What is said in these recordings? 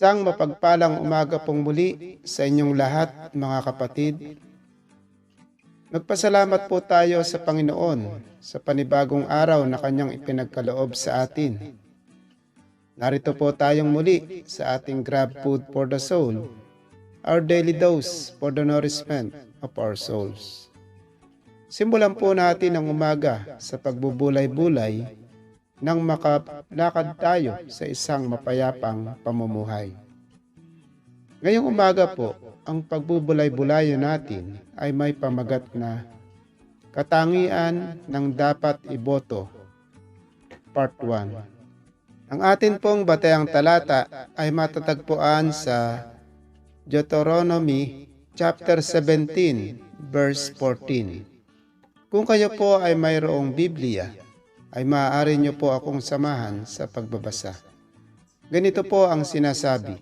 Isang mapagpalang umaga pong muli sa inyong lahat, mga kapatid. Magpasalamat po tayo sa Panginoon sa panibagong araw na Kanyang ipinagkaloob sa atin. Narito po tayong muli sa ating Grab Food for the Soul, our daily dose for the nourishment of our souls. Simulan po natin ang umaga sa pagbubulay-bulay nang makalakad tayo sa isang mapayapang pamumuhay. Ngayong umaga po, ang pagbubulay-bulayan natin ay may pamagat na Katangian ng Dapat Iboto, Part 1. Ang atin pong batayang talata ay matatagpuan sa Deuteronomy chapter 17, verse 14. Kung kayo po ay mayroong Biblia, ay maaari niyo po akong samahan sa pagbabasa. Ganito po ang sinasabi: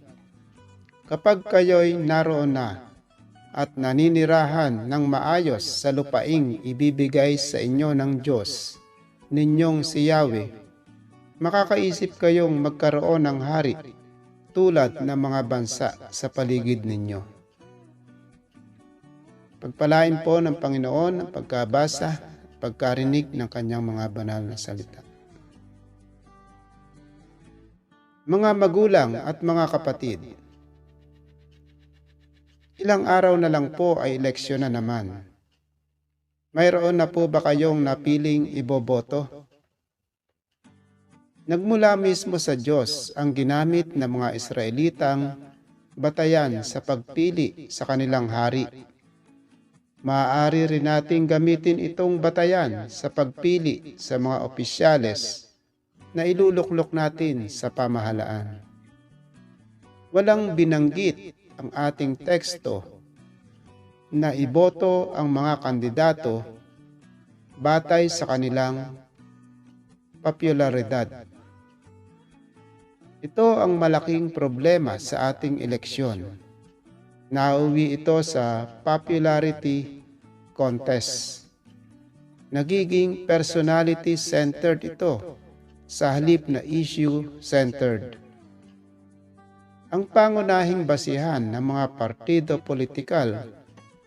kapag kayo'y naroon na at naninirahan ng maayos sa lupaing ibibigay sa inyo ng Diyos ninyong si Yahweh, makakaisip kayong magkaroon ng hari tulad ng mga bansa sa paligid ninyo. Pagpalain po ng Panginoon ang pagkabasa, pagkarinig ng kanyang mga banal na salita. Mga magulang at mga kapatid, ilang araw na lang po ay eleksyon na naman. Mayroon na po ba kayong napiling iboboto? Nagmula mismo sa Diyos ang ginamit ng mga Israelitang batayan sa pagpili sa kanilang hari. Maaari rin nating gamitin itong batayan sa pagpili sa mga opisyales na iluluklok natin sa pamahalaan. Walang binanggit ang ating teksto na iboto ang mga kandidato batay sa kanilang popularidad. Ito ang malaking problema sa ating eleksyon. Nauwi ito sa popularity contest. Nagiging personality-centered ito sa halip na issue-centered. Ang pangunahing basihan ng mga partido politikal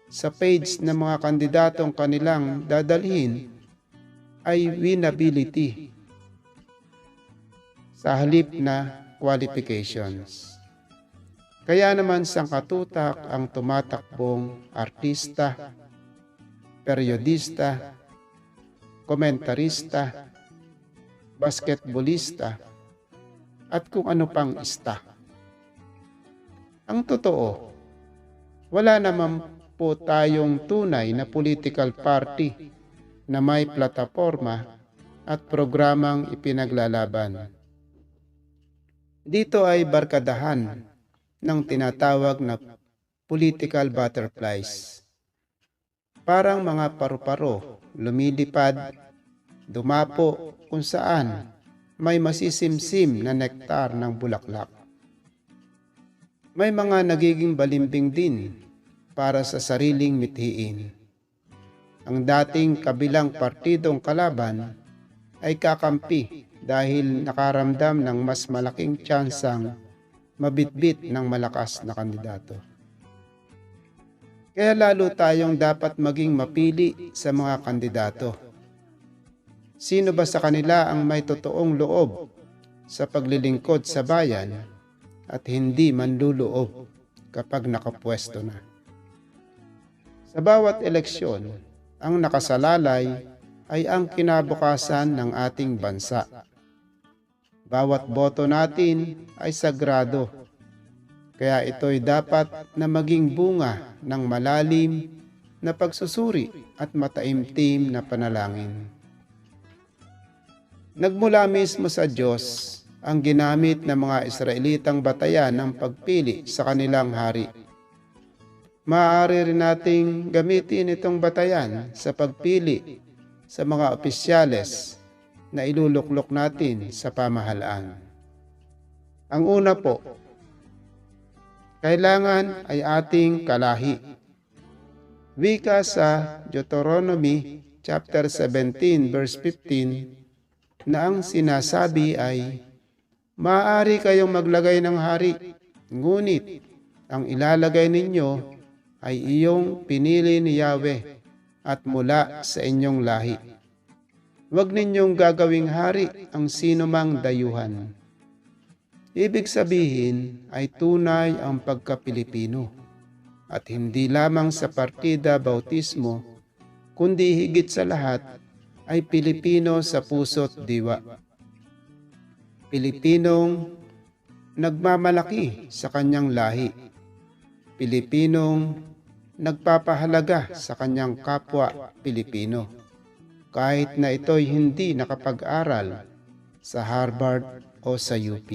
sa page ng mga kandidatong kanilang dadalhin ay winnability sa halip na qualifications. Kaya naman sangkatutak ang tumatakbong artista, periodista, komentarista, basketballista, at kung ano pang ista. Ang totoo, wala naman po tayong tunay na political party na may plataforma at programang ipinaglalaban. Dito ay barkadahan ng tinatawag na political butterflies. Parang mga paru-paro, lumilipad, dumapo kung saan may masisimsim na nektar ng bulaklak. May mga nagiging balimbing din para sa sariling mithiin. Ang dating kabilang partidong kalaban ay kakampi dahil nakaramdam ng mas malaking tsansang mabitbit ng malakas na kandidato. Kaya lalo tayong dapat maging mapili sa mga kandidato. Sino ba sa kanila ang may totoong loob sa paglilingkod sa bayan at hindi manluloob kapag nakapwesto na? Sa bawat eleksyon, ang nakasalalay ay ang kinabukasan ng ating bansa. Bawat boto natin ay sagrado, kaya ito'y dapat na maging bunga ng malalim na pagsusuri at mataimtim na panalangin. Nagmula mismo sa Diyos ang ginamit ng mga Israelitang batayan ng pagpili sa kanilang hari. Maaari rin nating gamitin itong batayan sa pagpili sa mga opisyales na iluluklok natin sa pamahalaan. Ang una po, kailangan ay ating kalahi. Wika sa Deuteronomy chapter 17 verse 15 na ang sinasabi ay, maaari kayong maglagay ng hari, ngunit ang ilalagay ninyo ay iyong pinili ni Yahweh at mula sa inyong lahi. Huwag ninyong gagawing hari ang sinumang dayuhan. Ibig sabihin ay tunay ang pagka-Pilipino at hindi lamang sa partida bautismo, kundi higit sa lahat ay Pilipino sa puso't diwa. Pilipinong nagmamalaki sa kanyang lahi. Pilipinong nagpapahalaga sa kanyang kapwa Pilipino, kahit na ito'y hindi nakapag-aral sa Harvard o sa UP.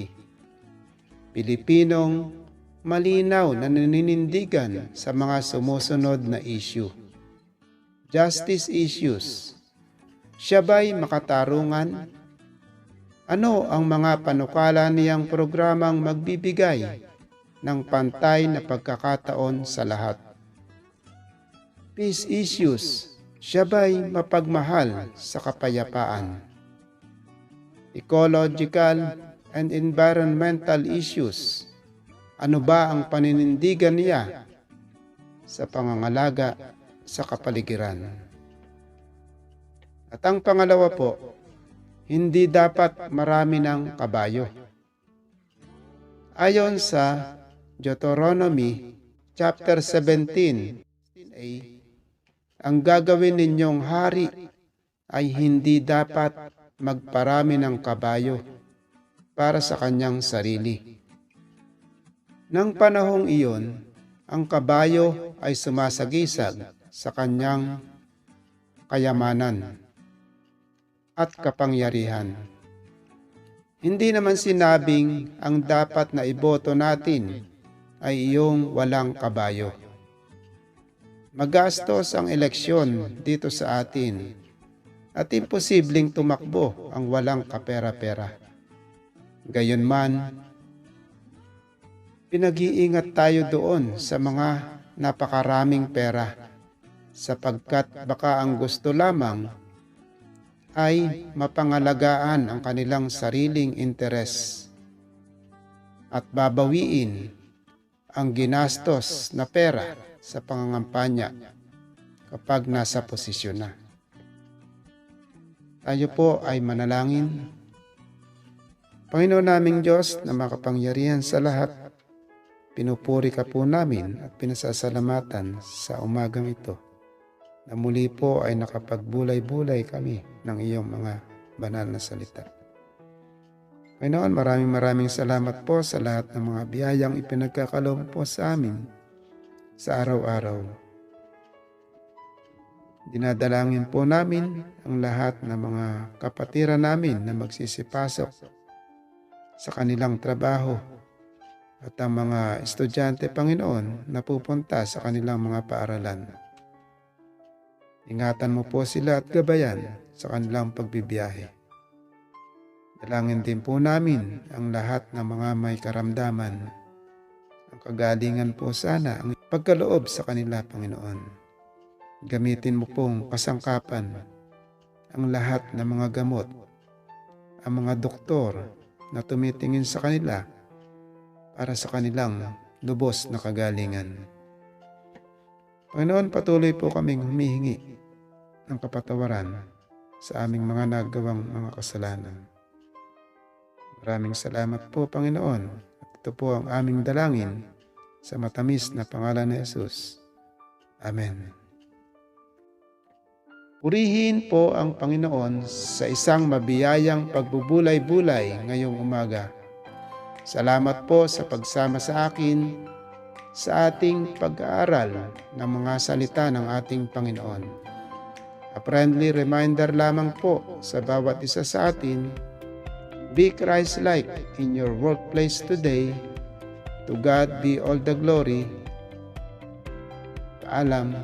Pilipinong malinaw na naninindigan sa mga sumusunod na issue. Justice issues. Siya ba'y makatarungan? Ano ang mga panukala niyang programang magbibigay ng pantay na pagkakataon sa lahat? Peace issues. Siya ba'y mapagmahal sa kapayapaan? Ecological and environmental issues. Ano ba ang paninindigan niya sa pangangalaga sa kapaligiran? At ang pangalawa po, hindi dapat marami ng kabayo. Ayon sa Deuteronomy chapter 17, ang gagawin ninyong hari ay hindi dapat magparami ng kabayo para sa kanyang sarili. Nang panahong iyon, ang kabayo ay sumasagisag sa kanyang kayamanan at kapangyarihan. Hindi naman sinabing ang dapat na iboto natin ay iyong walang kabayo. Magastos ang eleksyon dito sa atin at imposibleng tumakbo ang walang kapera-pera. Gayunman, pinag-iingat tayo doon sa mga napakaraming pera sapagkat baka ang gusto lamang ay mapangalagaan ang kanilang sariling interes at babawiin ang ginastos na pera sa pangangampanya kapag nasa posisyon na. Tayo po ay manalangin. Panginoon naming Diyos na makapangyarihan sa lahat, pinupuri ka po namin at pinasasalamatan sa umagang ito na muli po ay nakapagbulay-bulay kami ng iyong mga banal na salita. Panginoon, maraming salamat po sa lahat ng mga biyayang ipinagkakaloob po sa amin sa araw-araw. Dinadalangin po namin ang lahat ng mga kapatiran namin na magsisipasok sa kanilang trabaho at ang mga estudyante, Panginoon, na pupunta sa kanilang mga paaralan. Ingatan mo po sila at gabayan sa kanilang pagbibiyahe. Dalangin din po namin ang lahat ng mga may karamdaman. Ang kagalingan po sana ang pagkaloob sa kanila, Panginoon. Gamitin mo pong kasangkapan ang lahat ng mga gamot, ang mga doktor na tumitingin sa kanila para sa kanilang lubos na kagalingan. Panginoon, patuloy po kaming humihingi ng kapatawaran sa aming mga nagawang mga kasalanan. Maraming salamat po, Panginoon, at ito po ang aming dalangin sa matamis na pangalan ni Jesus. Amen. Purihin po ang Panginoon sa isang mabiyayang pagbubulay-bulay ngayong umaga. Salamat po sa pagsama sa akin sa ating pag-aaral ng mga salita ng ating Panginoon. A friendly reminder lamang po sa bawat isa sa atin, be Christ-like in your workplace today. To God be all the glory. Paalam.